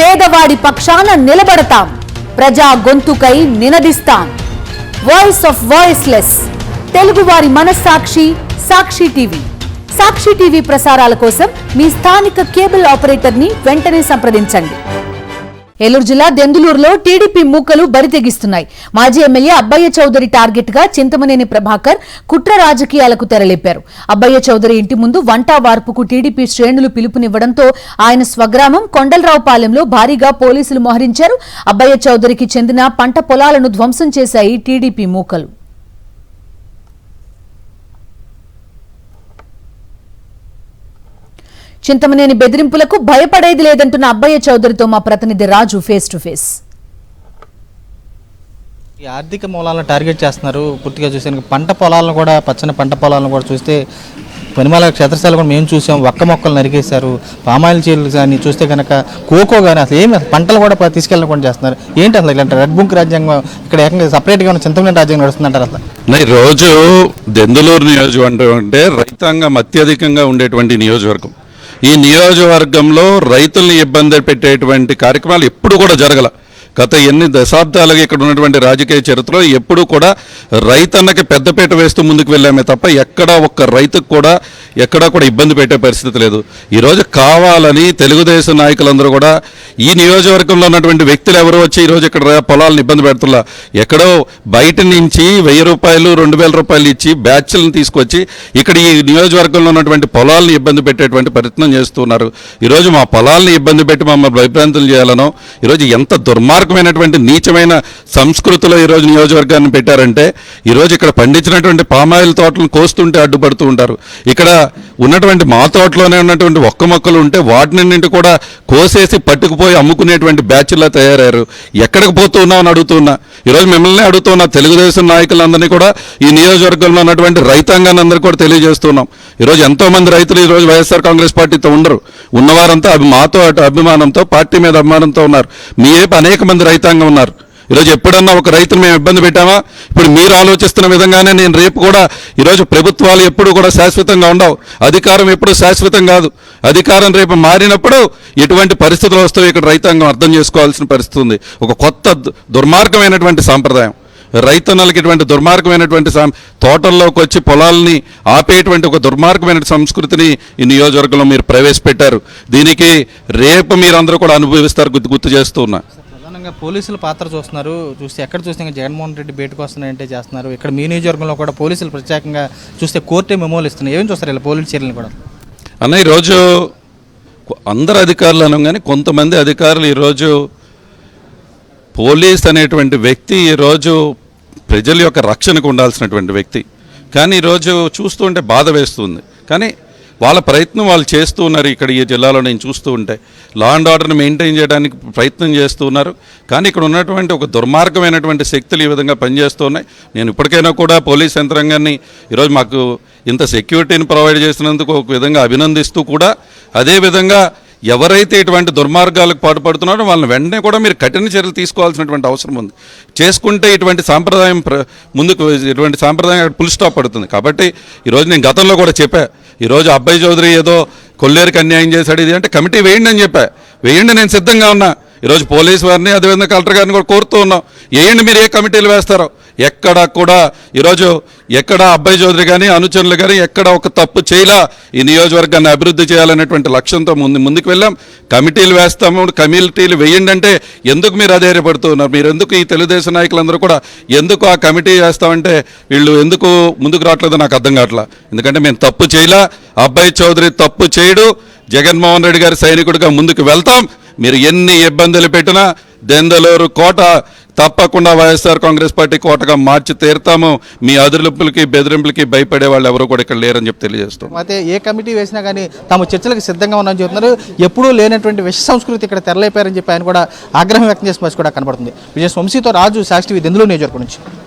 పేదవాడి పక్షాన నిలబడతాం, ప్రజా గొంతుకై నినదిస్తాం. వాయిస్ ఆఫ్ వాయిస్లెస్, తెలుగువారి మనస్సాక్షి, సాక్షి టీవీ. సాక్షి టీవీ ప్రసారాల కోసం మీ స్థానిక కేబుల్ ఆపరేటర్ ని వెంటనే సంప్రదించండి. ఏలూరు జిల్లా దెందులూరులో టీడీపీ మూకలు బరితెగిస్తున్నాయి. మాజీ ఎమ్మెల్యే అబ్బయ్య చౌదరి టార్గెట్ గా చింతమనేని ప్రభాకర్ కుట్ర రాజకీయాలకు తెరలేపారు. అబ్బయ్య చౌదరి ఇంటి ముందు వంటా వార్పుకు టీడీపీ శ్రేణులు పిలుపునివ్వడంతో ఆయన స్వగ్రామం కొండలరావుపాలెంలో భారీగా పోలీసులు మోహరించారు. అబ్బయ్య చౌదరికి చెందిన పంట పొలాలను ధ్వంసం చేశాయి టీడీపీ మూకలు. చింతమనేని బెదిరింపులకు భయపడేది లేదంటున్న అబ్బయ్య చౌదరితో మా ప్రతినిధి రాజు ఫేస్ టు ఫేస్. ఈ ఆర్థిక మూలాలను టార్గెట్ చేస్తున్నారు. పూర్తిగా చూసాను పంట పొలాలను కూడా, పచ్చని పంట పొలాలను కూడా చూస్తే పనిమాల క్షేత్రస్థాయిలో కూడా మేము చూసాం. ఒక్క మొక్కలు నరికేశారు. పామాయిల్ చీరలు కానీ చూస్తే కనుక కోకో కానీ అసలు పంటలు కూడా తీసుకెళ్ళకుండా చేస్తున్నారు. ఏంటి అసలు ఇలాంటి రెడ్ బుక్ రాజ్యాంగం ఇక్కడ ఏకంగా సపరేట్గా ఉన్న చింతమనేని రాజ్యాంగం నడుస్తుందంటారు అసలు? రోజు దెందులూరు నియోజకవర్గం అంటే రైతాంగం అత్యధికంగా ఉండేటువంటి నియోజకవర్గం. ఈ నియోజకవర్గంలో రైతుల్ని ఇబ్బంది పెట్టేటువంటి కార్యక్రమాలు ఎప్పుడు కూడా జరగల. గత ఎన్ని దశాబ్దాలుగా ఇక్కడ ఉన్నటువంటి రాజకీయ చరిత్రలో ఎప్పుడు కూడా రైతన్నకి పెద్దపీట వేస్తూ ముందుకు వెళ్ళామే తప్ప ఎక్కడా ఒక్క రైతుకు కూడా ఎక్కడా కూడా ఇబ్బంది పెట్టే పరిస్థితి లేదు. ఈరోజు కావాలని తెలుగుదేశం నాయకులందరూ కూడా ఈ నియోజకవర్గంలో ఉన్నటువంటి వ్యక్తులు ఎవరు వచ్చి ఈరోజు ఇక్కడ పొలాలను ఇబ్బంది పెడుతున్నా, ఎక్కడో బయట నుంచి 1000 రూపాయలు 2000 రూపాయలు ఇచ్చి బ్యాచ్లను తీసుకొచ్చి ఇక్కడ ఈ నియోజకవర్గంలో ఉన్నటువంటి పొలాలను ఇబ్బంది పెట్టేటువంటి ప్రయత్నం చేస్తున్నారు. ఈరోజు మా పొలాలను ఇబ్బంది పెట్టి మమ్మల్ని భయభ్రాంతులు చేయాలనో, ఈరోజు ఎంత దుర్మార్గమైనటువంటి నీచమైన సంస్కృతిలో ఈరోజు నియోజకవర్గాన్ని పెట్టారంటే, ఈరోజు ఇక్కడ పండించినటువంటి పామాయిల్ తోటలను కోస్తుంటే అడ్డుపడుతూ ఉంటారు. ఇక్కడ ఉన్నటువంటి మా తోటలోనే ఉన్నటువంటి ఒక్క మొక్కలు ఉంటే వాటిని కూడా కోసేసి పట్టుకుపోయి అమ్ముకునేటువంటి బ్యాచ్లా తయారయ్యారు. ఎక్కడికి పోతూ ఉన్నామని అడుగుతున్నా. ఈరోజు మిమ్మల్ని అడుగుతున్నా, తెలుగుదేశం నాయకులందరినీ కూడా ఈ నియోజకవర్గంలో ఉన్నటువంటి రైతాంగాన్ని అందరూ కూడా తెలియజేస్తున్నాం. ఈరోజు ఎంతోమంది రైతులు ఈరోజు వైఎస్ఆర్ కాంగ్రెస్ పార్టీతో ఉండరు. ఉన్నవారంతా మాతో అభిమానంతో, పార్టీ మీద అభిమానంతో ఉన్నారు. మీ వైపు అనేక మంది రైతాంగం ఉన్నారు. ఈరోజు ఎప్పుడన్నా ఒక రైతును మేము ఇబ్బంది పెట్టామా? ఇప్పుడు మీరు ఆలోచిస్తున్న విధంగానే నేను రేపు కూడా ఈరోజు ప్రభుత్వాలు ఎప్పుడు కూడా శాశ్వతంగా ఉండవు. అధికారం ఎప్పుడు శాశ్వతం కాదు. అధికారం రేపు మారినప్పుడు ఎటువంటి పరిస్థితులు వస్తాయో ఇక్కడ రైతాంగం అర్థం చేసుకోవాల్సిన పరిస్థితి ఉంది. ఒక కొత్త దుర్మార్గమైనటువంటి సాంప్రదాయం, రైతన్నలకి ఇటువంటి దుర్మార్గమైనటువంటి తోటల్లోకి వచ్చి పొలాలని ఆపేటువంటి ఒక దుర్మార్గమైన సంస్కృతిని ఈ నియోజకవర్గంలో మీరు ప్రవేశపెట్టారు. దీనికి రేపు మీరందరూ కూడా అనుభవిస్తారు. గుర్తు చేస్తూ ఉన్నా. ప్రధానంగా పోలీసుల పాత్ర చూస్తే ఎక్కడ చూస్తే జగన్మోహన్ రెడ్డి బయటకు వస్తున్నాయంటే చేస్తున్నారు. ఇక్కడ మీ నియోజకవర్గంలో కూడా పోలీసులు ప్రత్యేకంగా చూస్తే కోర్టే మెమోలు ఇస్తున్నాయి. ఏం చూస్తారు ఇలా పోలీసు చర్యలను కూడా? అన్న, ఈరోజు అందరు అధికారులు అనగానే కొంతమంది అధికారులు ఈరోజు పోలీస్ అనేటువంటి వ్యక్తి ఈరోజు ప్రజల యొక్క రక్షణకు ఉండాల్సినటువంటి వ్యక్తి, కానీ ఈరోజు చూస్తుంటే బాధ వేస్తుంది. కానీ వాళ్ళ ప్రయత్నం వాళ్ళు చేస్తూ ఉన్నారు. ఇక్కడ ఈ జిల్లాలో నేను చూస్తూ ఉంటే లా అండ్ ఆర్డర్ని మెయింటైన్ చేయడానికి ప్రయత్నం చేస్తూ ఉన్నారు. కానీ ఇక్కడ ఉన్నటువంటి ఒక దుర్మార్గమైనటువంటి శక్తులు ఈ విధంగా పనిచేస్తూ ఉన్నాయి. నేను ఇప్పటికైనా కూడా పోలీస్ యంత్రాంగాన్ని ఈరోజు మాకు ఇంత సెక్యూరిటీని ప్రొవైడ్ చేసినందుకు ఒక విధంగా అభినందిస్తూ కూడా, అదేవిధంగా ఎవరైతే ఇటువంటి దుర్మార్గాలకు పాటుపడుతున్నారో వాళ్ళని వెంటనే కూడా మీరు కఠిన చర్యలు తీసుకోవాల్సినటువంటి అవసరం ఉంది. చేసుకుంటే ఇటువంటి సాంప్రదాయం ముందుకు, ఇటువంటి సాంప్రదాయం ఫుల్ స్టాప్ పడుతుంది. కాబట్టి ఈరోజు నేను గతంలో కూడా చెప్పా, ఈరోజు అబ్బయ్య చౌదరి ఏదో కొల్లేరుకి అన్యాయం చేశాడు ఇది అంటే కమిటీ వేయండి అని చెప్పా. వేయండి, నేను సిద్ధంగా ఉన్నా. ఈరోజు పోలీసు వారిని అదేవిధంగా కలెక్టర్ గారిని కూడా కోరుతూ ఉన్నాం. వేయండి, మీరు ఏ కమిటీలు వేస్తారో. ఎక్కడ కూడా ఈరోజు ఎక్కడ అబ్బయ్య చౌదరి కానీ అనుచరులు కానీ ఎక్కడ ఒక తప్పు చేయలా. ఈ నియోజకవర్గాన్ని అభివృద్ధి చేయాలనేటువంటి లక్ష్యంతో ముందుకు వెళ్ళాం. కమిటీలు వేస్తాము. కమిటీలు వేయండి అంటే ఎందుకు మీరు అధైర్యపడుతూ ఉన్నారు? మీరు ఎందుకు ఈ తెలుగుదేశం నాయకులందరూ కూడా ఎందుకు ఆ కమిటీ వేస్తామంటే వీళ్ళు ఎందుకు ముందుకు రావట్లేదో నాకు అర్థం కావట్లా. ఎందుకంటే మేము తప్పు చేయలా. అబ్బయ్య చౌదరి తప్పు చేయడు. జగన్మోహన్ రెడ్డి గారి సైనికుడిగా ముందుకు వెళ్తాం. మీరు ఎన్ని ఇబ్బందులు పెట్టినా దెందులూరు కోట తప్పకుండా వైఎస్ఆర్ కాంగ్రెస్ పార్టీ కోటగా మార్చి తీరుతాము. మీ అదురుపులకి బెదిరింపులకి భయపడే వాళ్ళు ఎవరు కూడా ఇక్కడ లేరని చెప్పి తెలియజేస్తాం. అయితే ఏ కమిటీ వేసినా కానీ తాము చర్చలకు సిద్ధంగా ఉన్నామని చెప్తున్నారు. ఎప్పుడూ లేనటువంటి విష సంస్కృతి ఇక్కడ తెరలేపారని చెప్పి ఆయన కూడా ఆగ్రహం వ్యక్తం చేసిన పరిస్థితి కూడా కనబడుతుంది. విజయ వంశీతో రాజు, సాక్షి టీవీ, దెందులూరు నియోజకవర్గం నుంచి.